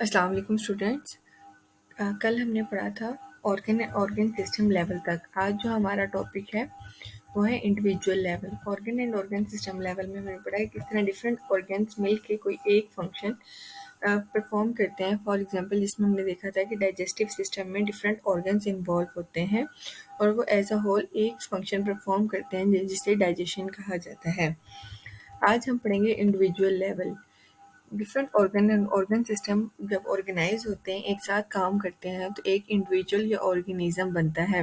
अस्सलाम वालेकुम स्टूडेंट्स। कल हमने पढ़ा था ऑर्गन सिस्टम लेवल तक। आज जो हमारा टॉपिक है वो है individual level. Organ and organ system level में हमने पढ़ा है किस तरह डिफरेंट ऑर्गन्स मिल के कोई एक फंक्शन परफॉर्म करते हैं। फॉर एग्जांपल जिसमें हमने देखा था कि डाइजेस्टिव सिस्टम में डिफरेंट ऑर्गन्स इन्वॉल्व होते हैं और वो एज अ होल एक फंक्शन परफॉर्म करते हैं जिसे डाइजेशन कहा जाता है। आज हम पढ़ेंगे individual level. Different organ and organ system जब ऑर्गेनाइज होते हैं, एक साथ काम करते हैं, तो एक इंडिविजुअल या ऑर्गेनिज्म बनता है।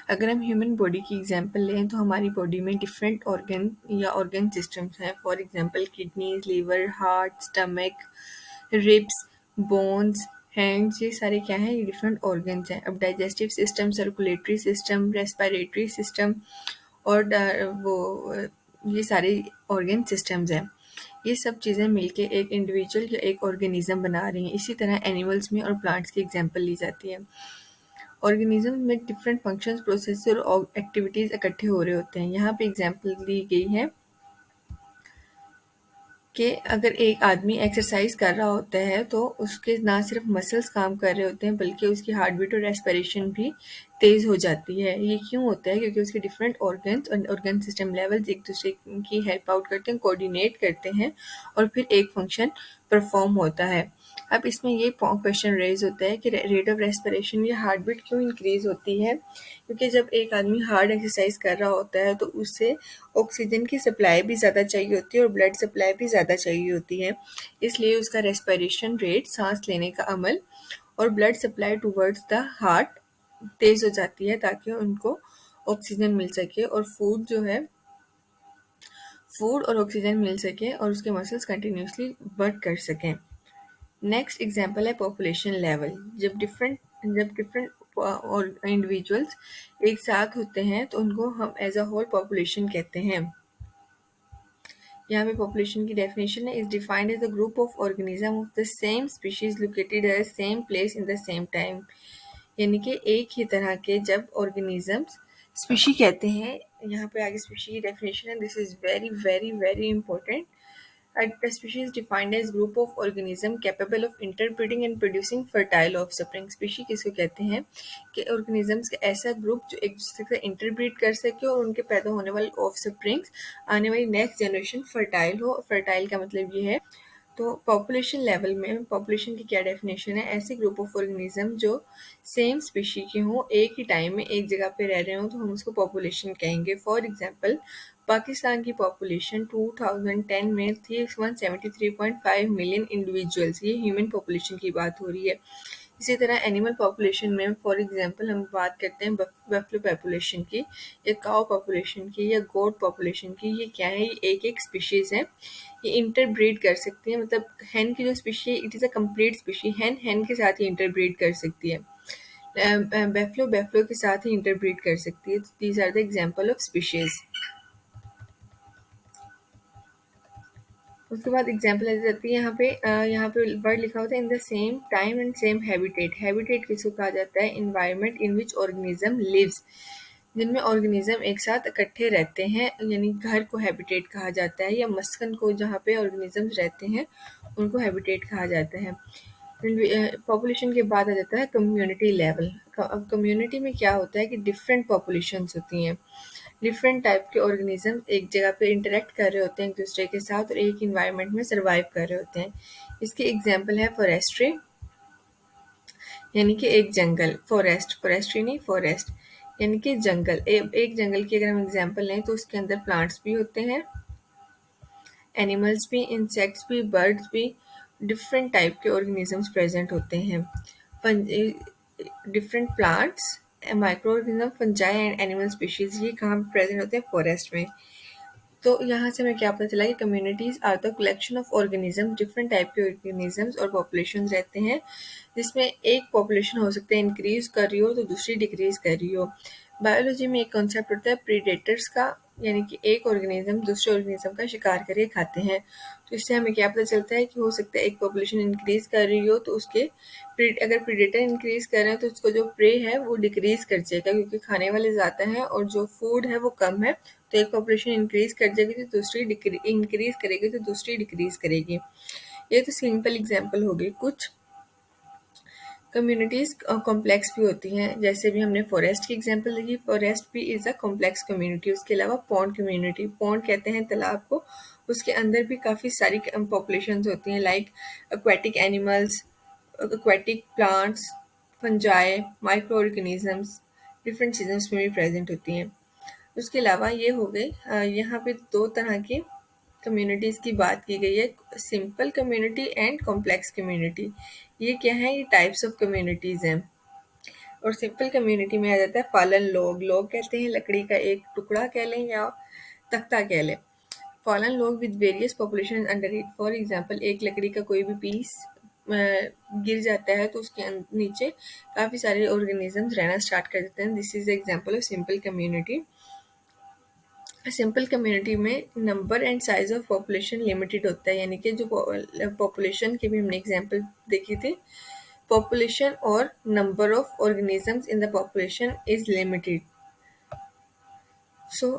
अगर हम ह्यूमन बॉडी की एग्जांपल लें तो हमारी बॉडी में डिफरेंट ऑर्गन या ऑर्गन सिस्टम्स हैं। For example kidneys, liver, heart, stomach, ribs, bones, hands, ये सारे क्या हैं? ये डिफरेंट ऑर्गन्स हैं। अब digestive system, circulatory system, respiratory system और ये सारे ऑर्गन सिस्टम्स हैं। ये सब चीज़ें मिलके एक इंडिविजुअल या एक ऑर्गेनिज्म बना रही हैं। इसी तरह एनिमल्स में और प्लांट्स की एग्जांपल ली जाती है। ऑर्गेनिज्म में डिफरेंट फंक्शंस, प्रोसेस और एक्टिविटीज़ इकट्ठे हो रहे होते हैं। यहाँ पे एग्जांपल दी गई है कि अगर एक आदमी एक्सरसाइज कर रहा होता है तो उसके ना सिर्फ मसल्स काम कर रहे होते हैं बल्कि उसकी हार्ट बीट और रेस्पिरेशन भी तेज़ हो जाती है। ये क्यों होता है? क्योंकि उसके डिफरेंट ऑर्गन्स और ऑर्गन सिस्टम लेवल्स एक दूसरे की हेल्प आउट करते हैं, कोऑर्डिनेट करते हैं और फिर एक फंक्शन परफॉर्म होता है। अब इसमें ये क्वेश्चन रेज होता है कि रेट ऑफ रेस्पिरेशन या हार्ट बीट क्यों इंक्रीज होती है? क्योंकि जब एक आदमी हार्ड एक्सरसाइज कर रहा होता है तो उससे ऑक्सीजन की सप्लाई भी ज़्यादा चाहिए होती है और ब्लड सप्लाई भी ज़्यादा चाहिए होती है। इसलिए उसका रेस्पिरेशन रेट, सांस लेने का अमल और blood supply towards the heart तेज़ हो जाती है ताकि उनको ऑक्सीजन मिल सके और फूड और ऑक्सीजन मिल सके और उसके मसल्स कंटिन्यूसली वर्क कर सकें। नेक्स्ट एग्जांपल है पॉपुलेशन लेवल। जब डिफरेंट और इंडिविजुअल्स एक साथ होते हैं तो उनको हम एज अ होल पॉपुलेशन कहते हैं। यहाँ पे पॉपुलेशन की डेफिनेशन है, is defined as a group of organism of the same species located at same place in the same time. यानी कि एक ही तरह के जब ऑर्गेनिजम्स, स्पीशी कहते हैं, यहाँ पे आगे स्पीशी की डेफिनेशन है। This is very very very important. A species defined as group of organism capable of interbreeding and producing fertile offspring। Species किसको कहते हैं? कि organisms का ऐसा ग्रुप जो एक दूसरे से इंटरब्रीड कर सके और उनके पैदा होने वाले ऑफस्प्रिंग्स आने वाली नेक्स्ट जनरेशन फर्टाइल हो। फर्टाइल का मतलब ये है। तो पॉपुलेशन लेवल में पॉपुलेशन की क्या डेफिनेशन है? ऐसे ग्रुप ऑफ ऑर्गेनिज्म जो सेम स्पीशी के हों, एक ही टाइम में एक जगह पे रह रहे हों, तो हम उसको पॉपुलेशन कहेंगे। फॉर एग्जांपल पाकिस्तान की पॉपुलेशन 2010 में थी 173.5 मिलियन इंडिविजुअल्स। ये ह्यूमन पॉपुलेशन की बात हो रही है। इसी तरह एनिमल पॉपुलेशन में फॉर एग्जांपल हम बात करते हैं बफलो पॉपुलेशन की या काऊ पॉपुलेशन की या गोट पॉपुलेशन की। ये क्या है? ये एक एक स्पीशीज है। ये इंटरब्रीड कर सकती है, मतलब हैन की जो स्पीशी है it is a complete species. हैन हैन के साथ ही इंटरब्रीड कर सकती है, बेफलो बेफलो के साथ ही इंटरब्रीड कर सकती है। These are the example of species. उसके बाद एग्जाम्पल आ जाती है। यहाँ पे वर्ड लिखा होता है in the same time and same habitat. Habitat किसको कहा जाता है? Environment in which organism lives, जिनमें ऑर्गेनिज्म एक साथ इकट्ठे रहते हैं, यानी घर को हैबिटेट कहा जाता है, या मस्कन को जहाँ पे ऑर्गेनिजम्स रहते हैं उनको हैबिटेट कहा जाता है। पॉपुलेशन के बाद आ जाता है कम्युनिटी लेवल। अब कम्युनिटी में क्या होता है कि डिफरेंट पॉपुलेशंस होती हैं, डिफरेंट टाइप के ऑर्गेनिज्म एक जगह पे इंटरेक्ट कर रहे होते हैं एक दूसरे के साथ और एक इन्वायरमेंट में सर्वाइव कर रहे होते हैं। इसके एग्जाम्पल है फॉरेस्ट्री, यानी कि एक जंगल। फॉरेस्ट्री नहीं, फॉरेस्ट यानी कि जंगल। एक जंगल की अगर हम एग्जाम्पल लें तो उसके अंदर प्लांट्स भी होते हैं, एनिमल्स भी, इंसेक्ट्स भी, बर्ड्स भी, डिफरेंट टाइप के ऑर्गेनिजम्स प्रेजेंट होते हैं। Different plants, micro organism, fungi and animal species, ये कहाँ प्रेजेंट होते हैं? फॉरेस्ट में। तो यहाँ से हमें क्या पता चला कि communities are the collection of organism, different type के ऑर्गेनिजम्स और पॉपुलेशंस रहते हैं, जिसमें एक पॉपुलेशन हो सकता है इंक्रीज कर रही हो तो दूसरी डिक्रीज कर रही हो। बायोलॉजी में एक कॉन्सेप्ट होता है प्रीडेटर्स का, यानी कि एक ऑर्गेनिज्म दूसरे ऑर्गेनिज्म का शिकार करके खाते हैं। तो इससे हमें क्या पता चलता है कि हो सकता है एक पॉपुलेशन इंक्रीज कर रही हो तो उसके अगर प्रीडेटर इंक्रीज कर रहे हैं तो उसको जो प्रे है वो डिक्रीज कर जाएगा, क्योंकि खाने वाले ज़्यादा हैं और जो फूड है वो कम है। तो एक पॉपुलेशन इंक्रीज कर जाएगी तो दूसरी इंक्रीज करेगी तो दूसरी डिक्रीज करेगी। ये तो सिंपल एग्जांपल हो गई। कुछ कम्युनिटीज कॉम्प्लेक्स भी होती हैं, जैसे भी हमने फॉरेस्ट की एग्जांपल देखी, फॉरेस्ट भी इज़ अ कॉम्प्लेक्स कम्युनिटी। उसके अलावा पॉन्ड कम्युनिटी, पॉन्ड कहते हैं तालाब को, उसके अंदर भी काफ़ी सारी पॉपुलेशंस होती हैं, like aquatic animals, aquatic plants, fungi, micro organisms, different seasons में भी प्रेजेंट होती हैं। उसके अलावा ये हो गए यहाँ पे दो तरह के कम्युनिटीज़ की बात की गई है, simple community and complex community. ये क्या है, ये टाइप्स ऑफ कम्युनिटीज़ हैं। और सिंपल कम्युनिटी में आ जाता है फॉलन लोग। लोग कहते हैं लकड़ी का एक टुकड़ा कह लें या तख्ता कह लें। फॉलन लोग with various population under it. For example, एक लकड़ी का कोई भी पीस गिर जाता है तो उसके नीचे काफ़ी सारे ऑर्गेनिजम्स रहना स्टार्ट कर देते हैं। This is example of simple community. Simple community में number and size of population limited होता है, यानी कि जो पॉपुलेशन की भी हमने एग्जांपल देखी थी, population or number of organisms in the population is limited.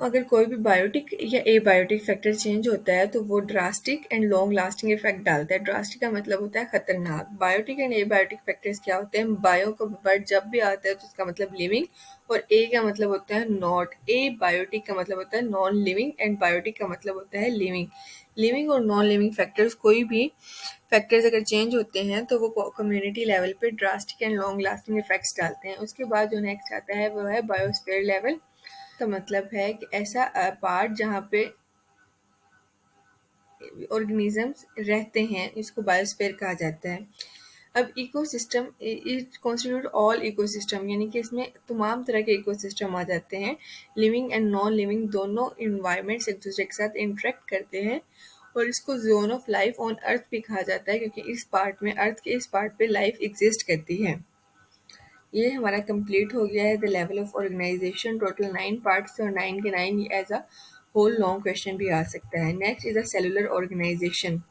अगर कोई भी बायोटिक या एबायोटिक फैक्टर चेंज होता है तो वो drastic and long lasting effect डालता है। ड्रास्टिक का मतलब होता है खतरनाक। बायोटिक एंड एबायोटिक फैक्टर्स क्या होते हैं, बायो का वर्ड जब भी आता है तो उसका मतलब लिविंग, और ए का मतलब होता है नॉट। ए बायोटिक का मतलब होता है नॉन लिविंग एंड बायोटिक का मतलब होता है लिविंग। लिविंग और नॉन लिविंग फैक्टर्स, कोई भी फैक्टर्स अगर चेंज होते हैं तो वो कम्युनिटी लेवल पे drastic and long lasting effects डालते हैं। उसके बाद जो नेक्स्ट आता है वो है बायोस्फीयर लेवल। का मतलब है कि ऐसा पार्ट जहाँ पे ऑर्गेनिजम्स रहते हैं, इसको बायोस्फीयर कहा जाता है। अब ecosystem, it constitute all ecosystem, यानी कि इसमें तमाम तरह के इकोसिस्टम आ जाते हैं। लिविंग एंड नॉन लिविंग दोनों इन्वायरमेंट्स एक दूसरे के साथ इंटरेक्ट करते हैं, और इसको zone of life on earth भी कहा जाता है, क्योंकि इस पार्ट में, अर्थ के इस पार्ट पे लाइफ एग्जिस्ट करती है। ये हमारा कंप्लीट हो गया है the level of organisation. Total 9 parts और 9 के 9 as a whole long question भी आ सकता है। Next is a cellular organisation.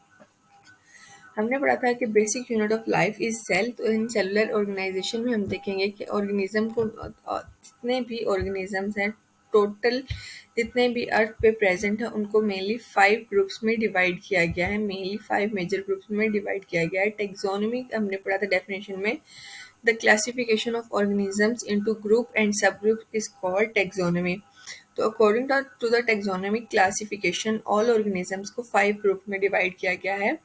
हमने पढ़ा था कि basic unit of life is cell. तो इन सेलुलर ऑर्गेनाइजेशन में हम देखेंगे कि ऑर्गेनिज्म को, जितने भी ऑर्गेनिजम्स हैं टोटल, जितने भी अर्थ पे प्रेजेंट हैं, उनको मेनली 5 ग्रुप्स में डिवाइड किया गया है। मेनली 5 मेजर ग्रुप्स में डिवाइड किया गया है। टेक्सोनॉमी हमने पढ़ा था डेफिनेशन में, the classification of organisms into group and subgroup is called taxonomy. तो according to the taxonomic classification, all organisms को 5 ग्रुप में डिवाइड किया गया है।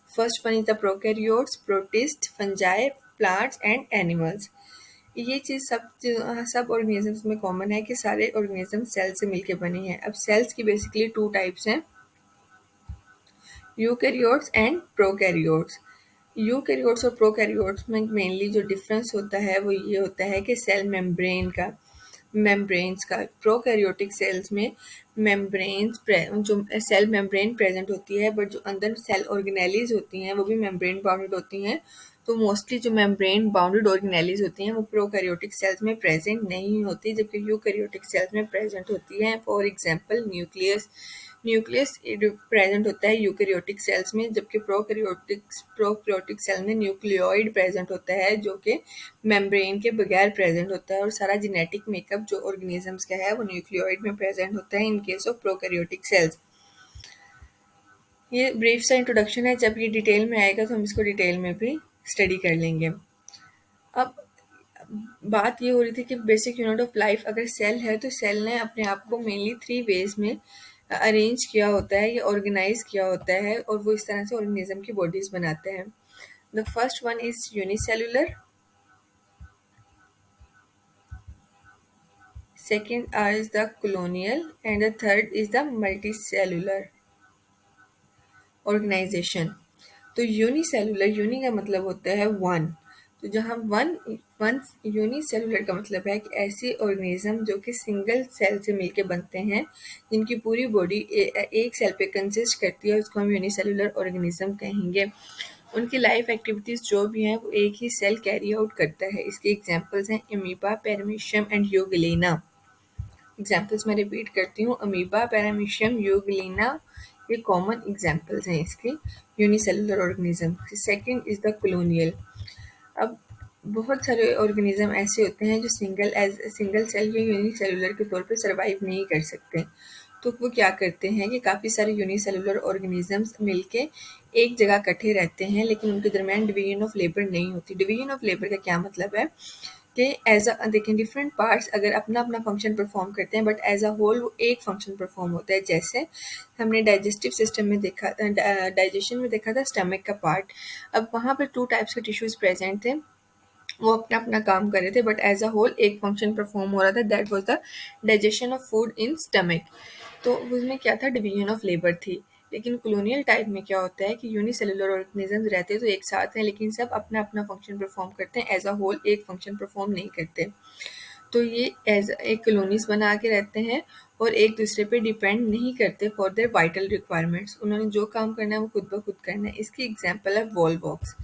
First one is the prokaryotes, protist, fungi, plants and animals. ये चीज़ सब organisms में common है कि सारे ऑर्गेनिज्म सेल से मिलके बने हैं। अब सेल्स की बेसिकली 2 टाइप्स हैं, यूकैरियोट्स एंड प्रोकैरियोट्स। यूकैरियोट्स और प्रोकैरियोट्स में मेनली जो डिफरेंस होता है वो ये होता है कि सेल मेम्ब्रेन्स का। प्रोकैरियोटिक सेल्स में मेम्ब्रेन्स, जो सेल मेम्ब्रेन प्रेजेंट होती है, बट जो अंदर सेल ऑर्गेनेलीज होती हैं वो भी मेम्ब्रेन बाउंडेड होती हैं। तो मोस्टली जो मेम्ब्रेन बाउंडेड ऑर्गेनेलीज होती हैं वो प्रोकैरियोटिक सेल्स में प्रेजेंट नहीं होती, जबकि यूकैरियोटिक सेल्स में प्रेजेंट होती हैं। फॉर एग्जांपल, न्यूक्लियस प्रेजेंट होता है यूकैरियोटिक सेल्स में, जबकि प्रोकैरियोटिक सेल में न्यूक्लियोइड प्रेजेंट होता है, जो कि मेम्ब्रेन के बगैर प्रेजेंट होता है। और सारा जेनेटिक मेकअप जो ऑर्गेनिजम्स का है वो न्यूक्लियोइड में प्रेजेंट होता है in case of prokaryotic cells. ये ब्रीफ सा इंट्रोडक्शन है, जब ये डिटेल में आएगा तो हम इसको डिटेल में भी स्टडी कर लेंगे। अब बात ये हो रही थी कि बेसिक यूनिट ऑफ लाइफ अगर सेल है तो सेल ने अपने आप को मेनली 3 वेज में अरेंज किया होता है या ऑर्गेनाइज किया होता है, और वो इस तरह से ऑर्गेनिज्म की बॉडीज बनाते हैं। The first one is unicellular, second is the colonial, and the third is the multicellular organization. तो यूनिसेलुलर, यूनि का मतलब होता है वन। तो जहाँ वन यूनिसेलुलर का मतलब है कि ऐसे ऑर्गेनिज्म जो कि सिंगल सेल से मिलके बनते हैं, जिनकी पूरी बॉडी एक सेल पे कंसिस्ट करती है, उसको हम यूनिसेलुलर ऑर्गेनिज्म कहेंगे। उनकी लाइफ एक्टिविटीज़ जो भी हैं वो एक ही सेल कैरी आउट करता है। इसके एग्जांपल्स हैं अमीबा, पैरामीशियम एंड यूगेलिना। एग्जाम्पल्स मैं रिपीट करती हूँ, अमीबा, पैरामीशियम, यूगेलिना, ये कॉमन एग्जाम्पल्स हैं इसके unicellular organism. Second is the colonial. अब बहुत सारे ऑर्गेनिज्म ऐसे होते हैं जो सिंगल सेल या यूनिसेलुलर के तौर पे सर्वाइव नहीं कर सकते। तो वो क्या करते हैं कि काफ़ी सारे यूनिसेलुलर ऑर्गेनिजम्स मिलके एक जगह इकट्ठे रहते हैं, लेकिन उनके दरमियान डिवीजन ऑफ लेबर नहीं होती। डिवीजन ऑफ लेबर का क्या मतलब है कि एज अ देखें डिफरेंट पार्ट्स अगर अपना अपना फंक्शन परफॉर्म करते हैं, बट एज अ होल वो एक फंक्शन परफॉर्म होता है। जैसे हमने डाइजेस्टिव सिस्टम में देखा, डाइजेशन में देखा था स्टमक का पार्ट। अब वहाँ पर 2 टाइप्स के टिश्यूज प्रेजेंट थे, वो अपना अपना काम कर रहे थे, बट एज अ होल एक फंक्शन परफॉर्म हो रहा था, that was the digestion of food in stomach. तो उसमें क्या था, डिवीजन ऑफ लेबर थी। लेकिन कॉलोनियल टाइप में क्या होता है कि यूनिसेलुलर ऑर्गेनिजम्स रहते तो एक साथ हैं, लेकिन सब अपना अपना फंक्शन परफॉर्म करते हैं, एज अ होल एक फंक्शन परफॉर्म नहीं करते। तो ये एज एक कॉलोनीज बना के रहते हैं और एक दूसरे पे डिपेंड नहीं करते फॉर देयर वाइटल रिक्वायरमेंट्स। उन्होंने जो काम करना है वो खुद ब खुद करना है। इसकी एग्जाम्पल है Volvox.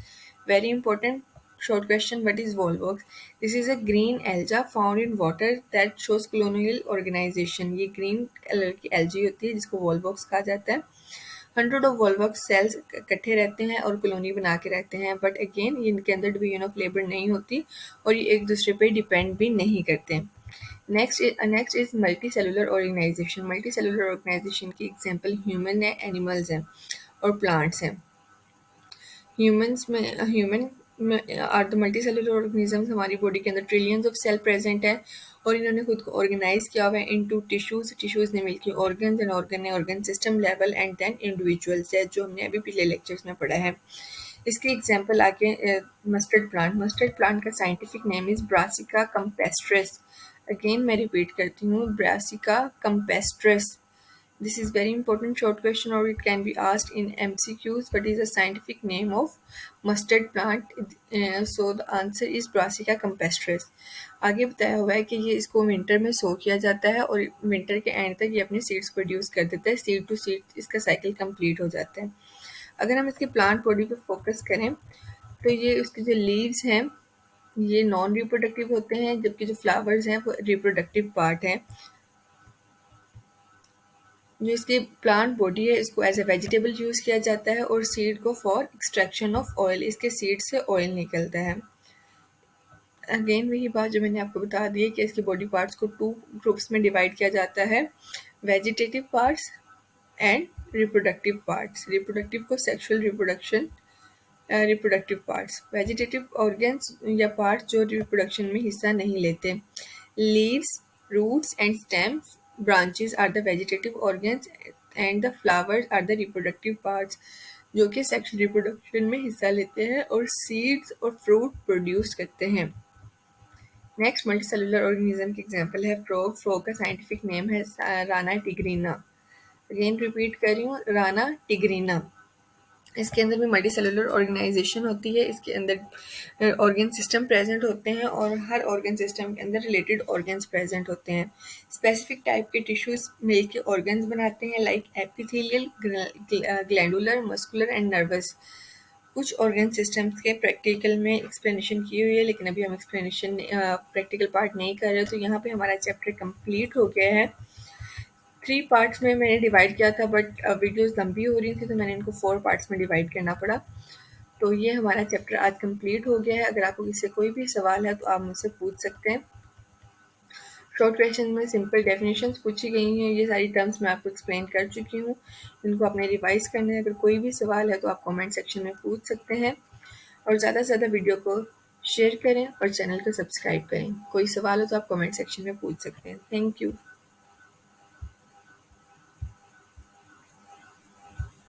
Very important short question, what is volvox? This is a green alga found in water that shows colonial organization. ये green कलर की algae होती है जिसको volvox कहा जाता है। 100 ऑफ वॉल्वॉक्स सेल्स इकट्ठे रहते हैं और कॉलोनी बना के रहते हैं, बट अगेन इनके अंदर डिवीजन ऑफ लेबर नहीं होती और ये एक दूसरे पे डिपेंड भी नहीं करते। Next is multicellular organisation. Multicellular organisation की एग्जांपल ह्यूमन है, एनिमल्स हैं और प्लांट्स हैं। ह्यूमन में are the multicellular organisms. हमारी बॉडी के अंदर ट्रिलियंस ऑफ सेल प्रेजेंट है और इन्होंने खुद को ऑर्गेनाइज किया हुआ है इनटू टिश्यूज ने मिलकर ऑर्गन्स, एंड ऑर्गन ने organ system level, and then individuals है, जो हमने अभी पिछले लेक्चर्स में पढ़ा है। इसकी एग्जांपल आगे मस्टर्ड प्लांट। मस्टर्ड प्लांट का scientific name is Brassica campestris. Again मैं रिपीट करती हूँ, Brassica campestris. This is very important short question, or it can be asked in MCQs. What is the scientific name of mustard plant? So the answer is Brassica campestris. आगे बताया हुआ है कि ये इसको विंटर में सो किया जाता है और विंटर के एंड तक ये अपने सीड्स प्रोड्यूस कर देता है। सीड टू सीड इसका साइकिल कंप्लीट हो जाता है। अगर हम इसके प्लांट बॉडी पे फोकस करें तो ये उसके जो लीव्स हैं ये नॉन रिप्रोडक्टिव होते हैं, जबकि जो फ्लावर्स हैं वो रिप्रोडक्टिव पार्ट हैं। जो इसकी प्लांट बॉडी है इसको एज ए वेजिटेबल यूज़ किया जाता है और सीड को फॉर एक्सट्रैक्शन ऑफ ऑयल। इसके सीड से ऑयल निकलता है। अगेन वही बात जो मैंने आपको बता दी है कि इसके बॉडी पार्ट्स को 2 ग्रुप्स में डिवाइड किया जाता है, vegetative parts and reproductive parts. Reproductive को sexual reproduction, reproductive parts. Vegetative organs या पार्ट्स जो रिप्रोडक्शन में हिस्सा नहीं लेते। Leaves, roots and stems, branches are the vegetative organs and the flowers are the reproductive parts, जो कि सेक्सुअल रिप्रोडक्शन में हिस्सा लेते हैं और सीड्स और फ्रूट प्रोड्यूस करते हैं। नेक्स्ट मल्टी सेलुलर ऑर्गेनिज्म की एग्जांपल है फ्रॉग। फ्रॉग का साइंटिफिक नेम है राना टिग्रीना। अगेन रिपीट कर रही हूँ, राना टिग्रीना। इसके अंदर भी मल्टी सेलुलर ऑर्गेनाइजेशन होती है। इसके अंदर ऑर्गन सिस्टम प्रेजेंट होते हैं और हर ऑर्गन सिस्टम के अंदर रिलेटेड ऑर्गन्स प्रेजेंट होते हैं। स्पेसिफिक टाइप के टिश्यूज मिलके ऑर्गन्स बनाते हैं, like epithelial, glandular, muscular and nervous. कुछ ऑर्गन सिस्टम्स के प्रैक्टिकल में एक्सप्लेनेशन की हुई है, लेकिन अभी हम एक्सप्लेनेशन प्रैक्टिकल पार्ट नहीं कर रहे, तो यहाँ पे हमारा चैप्टर कंप्लीट हो गया है। 3 पार्ट्स में मैंने डिवाइड किया था, बट वीडियोस लंबी हो रही थी तो मैंने इनको 4 पार्ट्स में डिवाइड करना पड़ा। तो ये हमारा चैप्टर आज कंप्लीट हो गया है। अगर आपको किसी कोई भी सवाल है तो आप मुझसे पूछ सकते हैं। शॉर्ट क्वेश्चन में सिंपल डेफिनेशंस पूछी गई हैं, ये सारी टर्म्स मैं आपको एक्सप्लेन कर चुकी हूँ। इनको आपने रिवाइज करना है। अगर कोई भी सवाल है तो आप कमेंट सेक्शन में पूछ सकते हैं और ज़्यादा से ज़्यादा वीडियो को शेयर करें और चैनल को सब्सक्राइब करें। कोई सवाल हो तो आप कमेंट सेक्शन में पूछ सकते हैं। Thank you.